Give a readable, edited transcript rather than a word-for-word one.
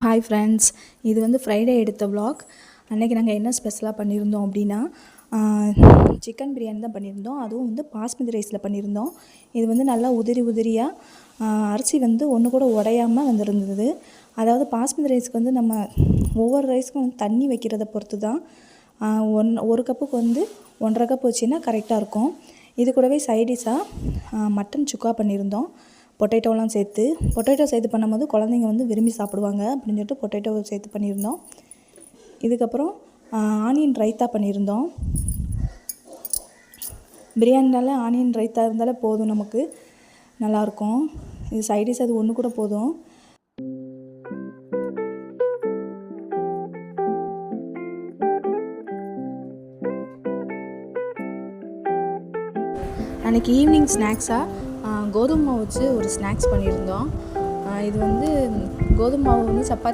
Hi friends, இது வந்து Friday எடுத்த vlog. அன்றைக்கி நாங்கள் என்ன ஸ்பெஷலாக பண்ணியிருந்தோம் அப்படின்னா சிக்கன் பிரியாணி தான் பண்ணியிருந்தோம். அதுவும் வந்து பாஸ்மதி ரைஸில் பண்ணியிருந்தோம். இது வந்து நல்லா உதிரியாக அரிசி வந்து ஒன்று கூட உடையாமல் வந்துருந்தது. அதாவது பாஸ்மதி ரைஸ்க்கு வந்து நம்ம ஒவ்வொரு ரைஸ்க்கும் வந்து தண்ணி வைக்கிறத பொறுத்து தான். ஒரு கப்புக்கு வந்து 1.5 கப் வச்சின்னா கரெக்டாக இருக்கும். இது கூடவே சைடிஷாக மட்டன் சுக்கா பண்ணியிருந்தோம். பொட்டேட்டோலாம் சேர்த்து பண்ணும்போது குழந்தைங்க வந்து விரும்பி சாப்பிடுவாங்க அப்படின்னு சொல்லிட்டு பொட்டேட்டோ சேர்த்து பண்ணியிருந்தோம். இதுக்கப்புறம் ஆனியன் ரைத்தா பண்ணியிருந்தோம். பிரியாணினால ஆனியன் ரைத்தா இருந்தாலே போதும், நமக்கு நல்லாயிருக்கும். இது சைடிஷ் அது ஒன்று கூட போதும். அன்றைக்கி ஈவினிங் ஸ்நாக்ஸாக கோதுமை மாவு வச்சு ஒரு ஸ்நாக்ஸ் பண்ணியிருந்தோம். இது வந்து கோதுமை மாவு வந்து சப்பாத்தி